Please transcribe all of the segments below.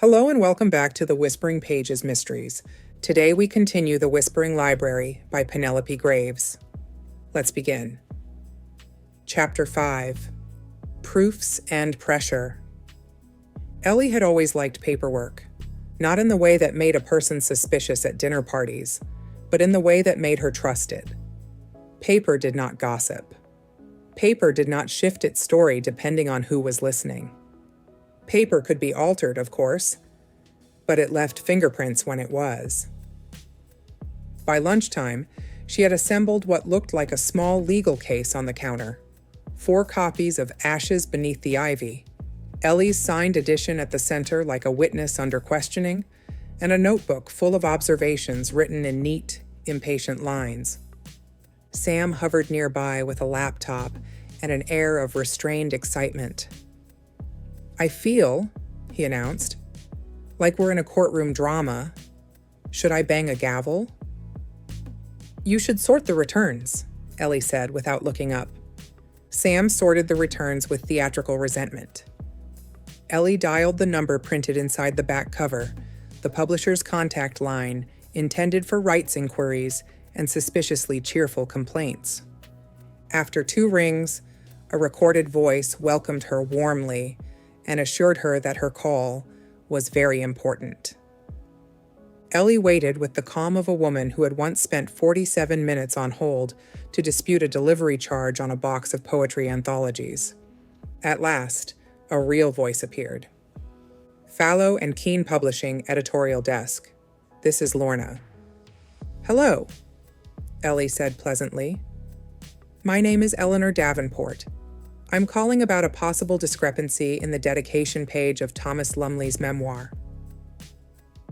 Hello and welcome back to the Whispering Pages Mysteries. Today we continue The Whispering Library by Penelope Graves. Let's begin. Chapter 5. Proofs and Pressure. Ellie had always liked paperwork, not in the way that made a person suspicious at dinner parties, but in the way that made her trusted. Paper did not gossip. Paper did not shift its story depending on who was listening. Paper could be altered, of course, but it left fingerprints when it was. By lunchtime, she had assembled what looked like a small legal case on the counter. 4 copies of Ashes Beneath the Ivy, Ellie's signed edition at the center like a witness under questioning, and a notebook full of observations written in neat, impatient lines. Sam hovered nearby with a laptop and an air of restrained excitement. "I feel," he announced, "like we're in a courtroom drama. Should I bang a gavel?" "You should sort the returns," Ellie said without looking up. Sam sorted the returns with theatrical resentment. Ellie dialed the number printed inside the back cover, the publisher's contact line, intended for rights inquiries and suspiciously cheerful complaints. After 2 rings, a recorded voice welcomed her warmly and assured her that her call was very important. Ellie waited with the calm of a woman who had once spent 47 minutes on hold to dispute a delivery charge on a box of poetry anthologies. At last, a real voice appeared. "Fallow and Keene Publishing, editorial desk. This is Lorna." "Hello," Ellie said pleasantly. "My name is Eleanor Davenport. I'm calling about a possible discrepancy in the dedication page of Thomas Lumley's memoir."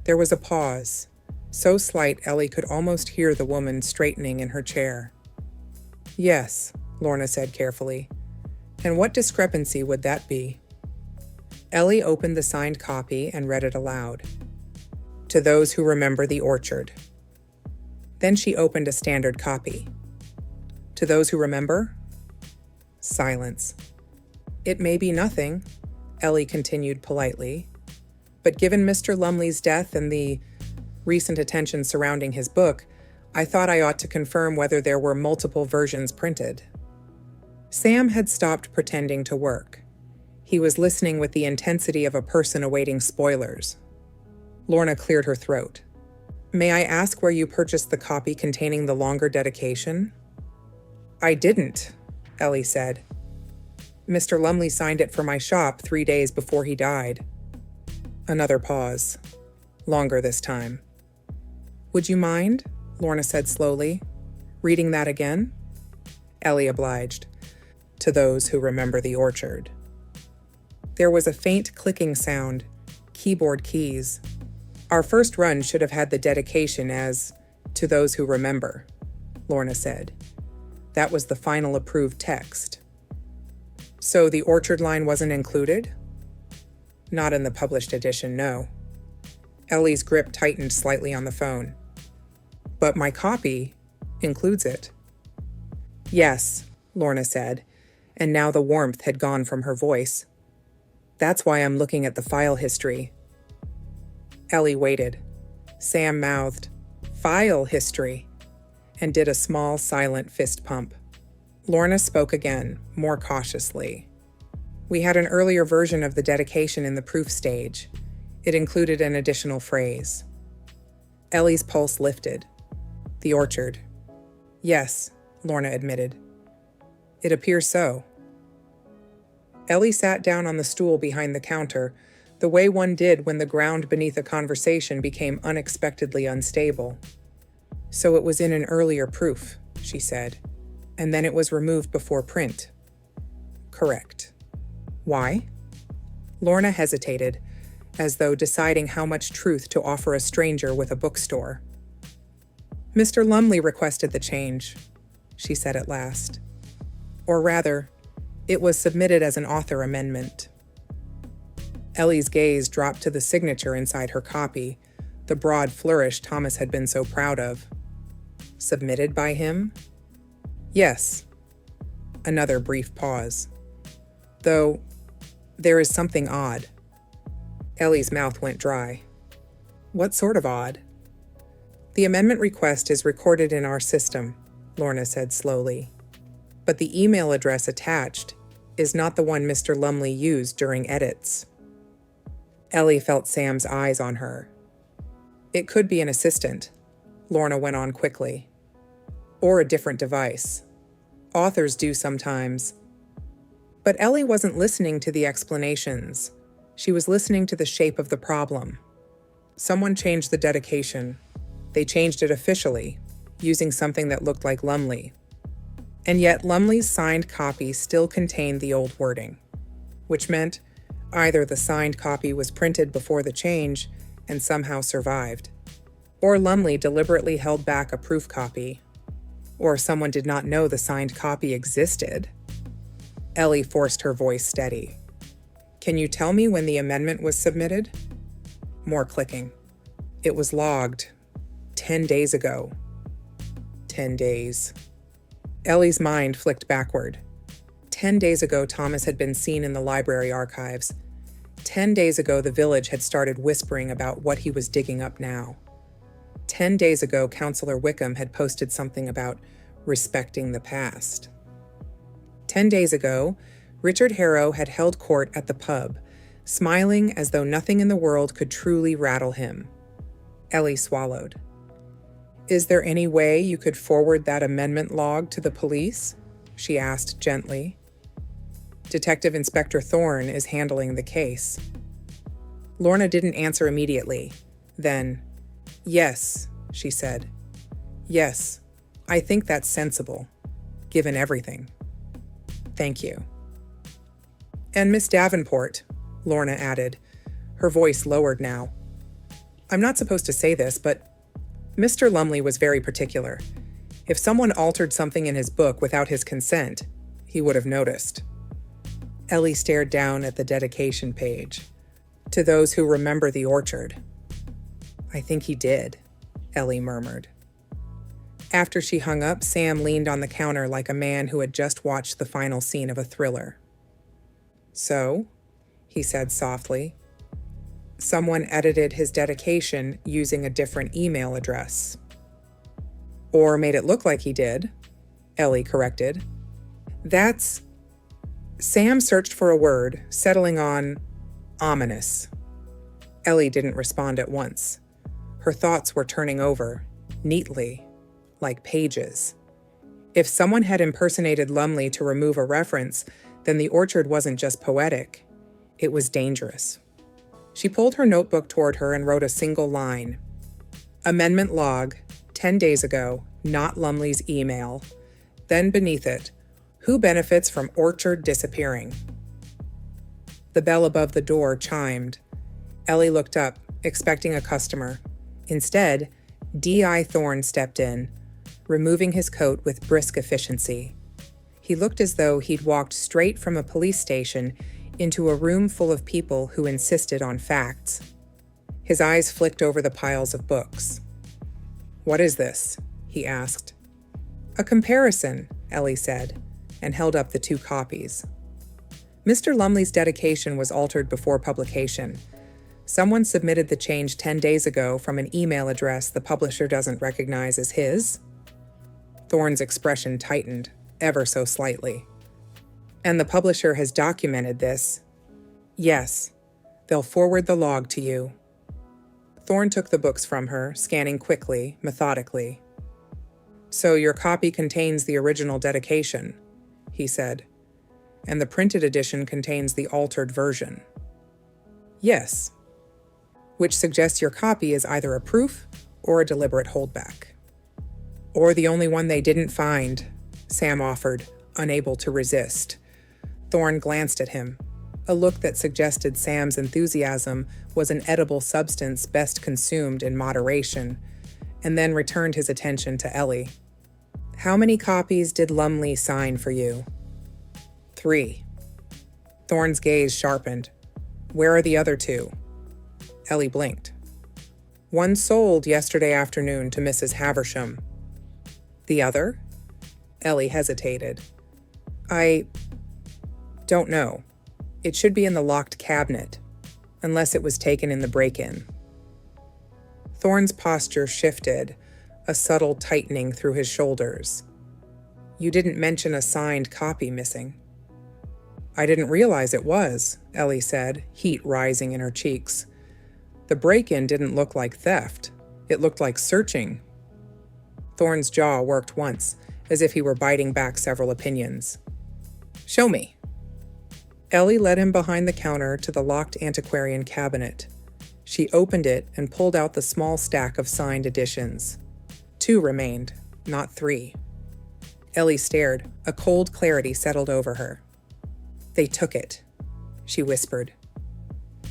There was a pause, so slight Ellie could almost hear the woman straightening in her chair. "Yes," Lorna said carefully. "And what discrepancy would that be?" Ellie opened the signed copy and read it aloud. "To those who remember the orchard." Then she opened a standard copy. "To those who remember?" Silence. "It may be nothing," Ellie continued politely, "but given Mr. Lumley's death and the recent attention surrounding his book, I thought I ought to confirm whether there were multiple versions printed." Sam had stopped pretending to work. He was listening with the intensity of a person awaiting spoilers. Lorna cleared her throat. "May I ask where you purchased the copy containing the longer dedication?" "I didn't," Ellie said. "Mr. Lumley signed it for my shop 3 days before he died." Another pause. Longer this time. "Would you mind," Lorna said slowly, "reading that again?" Ellie obliged. "To those who remember the orchard." There was a faint clicking sound. Keyboard keys. "Our first run should have had the dedication as, 'To those who remember,'" Lorna said. "That was the final approved text." "So the orchard line wasn't included?" "Not in the published edition, no." Ellie's grip tightened slightly on the phone. "But my copy includes it." "Yes," Lorna said, and now the warmth had gone from her voice. "That's why I'm looking at the file history." Ellie waited. Sam mouthed, "File history," and did a small, silent fist pump. Lorna spoke again, more cautiously. "We had an earlier version of the dedication in the proof stage. It included an additional phrase." Ellie's pulse lifted. "The orchard." "Yes," Lorna admitted. "It appears so." Ellie sat down on the stool behind the counter, the way one did when the ground beneath a conversation became unexpectedly unstable. "So it was in an earlier proof," she said, "and then it was removed before print." "Correct." "Why?" Lorna hesitated, as though deciding how much truth to offer a stranger with a bookstore. "Mr. Lumley requested the change," she said at last. "Or rather, it was submitted as an author amendment." Ellie's gaze dropped to the signature inside her copy, the broad flourish Thomas had been so proud of. "Submitted by him?" "Yes." Another brief pause. "Though, there is something odd." Ellie's mouth went dry. What sort of odd? The amendment request is recorded in our system, Lorna said slowly. But the email address attached is not the one Mr. Lumley used during edits. Ellie felt Sam's eyes on her. It could be an assistant, Lorna went on quickly. Or a different device. Authors do sometimes. But Ellie wasn't listening to the explanations. She was listening to the shape of the problem. Someone changed the dedication. They changed it officially, using something that looked like Lumley. And yet Lumley's signed copy still contained the old wording, which meant either the signed copy was printed before the change and somehow survived, or Lumley deliberately held back a proof copy, or someone did not know the signed copy existed. Ellie forced her voice steady. Can you tell me when the amendment was submitted? More clicking. It was logged 10 days ago. 10 days. Ellie's mind flicked backward. 10 days ago, Thomas had been seen in the library archives. 10 days ago, the village had started whispering about what he was digging up now. 10 days ago, Counselor Wickham had posted something about respecting the past. 10 days ago, Richard Harrow had held court at the pub, smiling as though nothing in the world could truly rattle him. Ellie swallowed. Is there any way you could forward that amendment log to the police? She asked gently. Detective Inspector Thorne is handling the case. Lorna didn't answer immediately. Then, yes, she said. Yes, I think that's sensible, given everything. Thank you. And Miss Davenport, Lorna added, her voice lowered now. I'm not supposed to say this, but Mr. Lumley was very particular. If someone altered something in his book without his consent, he would have noticed. Ellie stared down at the dedication page. To those who remember the orchard. I think he did, Ellie murmured. After she hung up, Sam leaned on the counter like a man who had just watched the final scene of a thriller. So, he said softly, someone edited his dedication using a different email address. Or made it look like he did, Ellie corrected. That's... Sam searched for a word, settling on ominous. Ellie didn't respond at once. Her thoughts were turning over, neatly, like pages. If someone had impersonated Lumley to remove a reference, then the orchard wasn't just poetic. It was dangerous. She pulled her notebook toward her and wrote a single line. Amendment log, 10 days ago, not Lumley's email. Then beneath it, who benefits from orchard disappearing? The bell above the door chimed. Ellie looked up, expecting a customer. Instead, D.I. Thorne stepped in, removing his coat with brisk efficiency. He looked as though he'd walked straight from a police station into a room full of people who insisted on facts. His eyes flicked over the piles of books. What is this? He asked. A comparison, Ellie said, and held up the two copies. Mr. Lumley's dedication was altered before publication. Someone submitted the change 10 days ago from an email address the publisher doesn't recognize as his. Thorne's expression tightened, ever so slightly. And the publisher has documented this. Yes, they'll forward the log to you. Thorne took the books from her, scanning quickly, methodically. So your copy contains the original dedication, he said, and the printed edition contains the altered version. Yes, which suggests your copy is either a proof or a deliberate holdback. Or the only one they didn't find, Sam offered, unable to resist. Thorne glanced at him, a look that suggested Sam's enthusiasm was an edible substance best consumed in moderation, and then returned his attention to Ellie. How many copies did Lumley sign for you? 3. Thorne's gaze sharpened. Where are the other 2? Ellie blinked. One sold yesterday afternoon to Mrs. Haversham. The other? Ellie hesitated. I don't know. It should be in the locked cabinet. unless it was taken in the break-in. Thorne's posture shifted, a subtle tightening through his shoulders. You didn't mention a signed copy missing. I didn't realize it was, Ellie said, heat rising in her cheeks. The break-in didn't look like theft. It looked like searching. Thorne's jaw worked once, as if he were biting back several opinions. Show me. Ellie led him behind the counter to the locked antiquarian cabinet. She opened it and pulled out the small stack of signed editions. 2 remained, not 3. Ellie stared. A cold clarity settled over her. They took it, she whispered.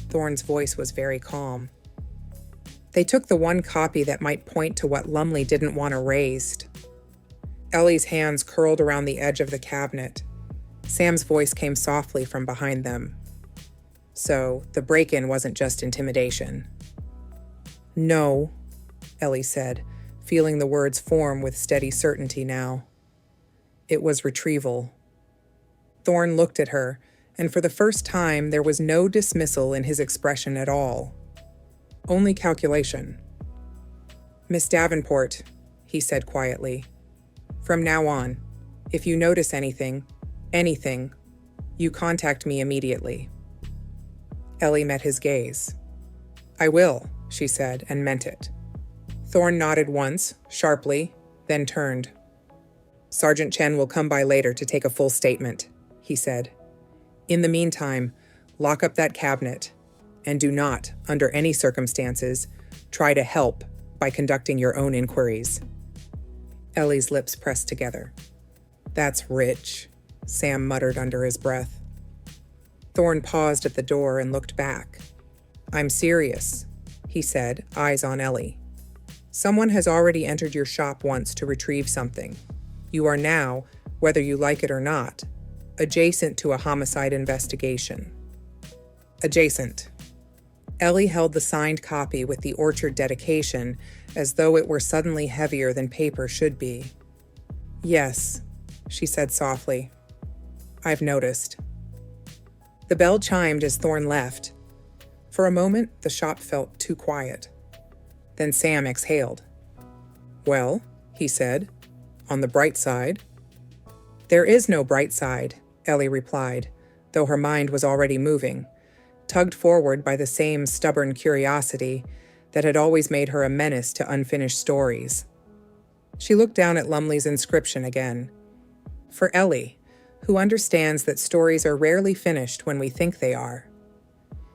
Thorne's voice was very calm. They took the one copy that might point to what Lumley didn't want erased. Ellie's hands curled around the edge of the cabinet. Sam's voice came softly from behind them. So, the break-in wasn't just intimidation. No, Ellie said, feeling the words form with steady certainty now. It was retrieval. Thorne looked at her, and for the first time there was no dismissal in his expression at all. Only calculation. Miss Davenport, he said quietly, from now on, if you notice anything, you contact me immediately. Ellie met his gaze. I will, she said, and meant it. Thorne nodded once, sharply, then turned. Sergeant Chen will come by later to take a full statement, he said. In the meantime, lock up that cabinet, and do not, under any circumstances, try to help by conducting your own inquiries. Ellie's lips pressed together. That's rich, Sam muttered under his breath. Thorne paused at the door and looked back. I'm serious, he said, eyes on Ellie. Someone has already entered your shop once to retrieve something. You are now, whether you like it or not, adjacent to a homicide investigation. Adjacent. Ellie held the signed copy with the orchard dedication as though it were suddenly heavier than paper should be. Yes, she said softly. I've noticed. The bell chimed as Thorne left. For a moment, the shop felt too quiet. Then Sam exhaled. Well, he said, on the bright side. There is no bright side, Ellie replied, though her mind was already moving, tugged forward by the same stubborn curiosity that had always made her a menace to unfinished stories. She looked down at Lumley's inscription again. For Ellie, who understands that stories are rarely finished when we think they are.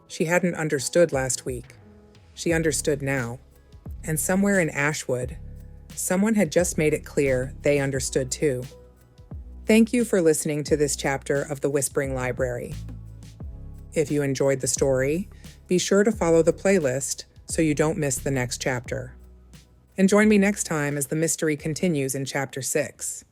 She hadn't understood last week. She understood now. And somewhere in Ashwood, someone had just made it clear they understood too. Thank you for listening to this chapter of the Whispering Library. If you enjoyed the story, be sure to follow the playlist so you don't miss the next chapter. And join me next time as the mystery continues in Chapter 6.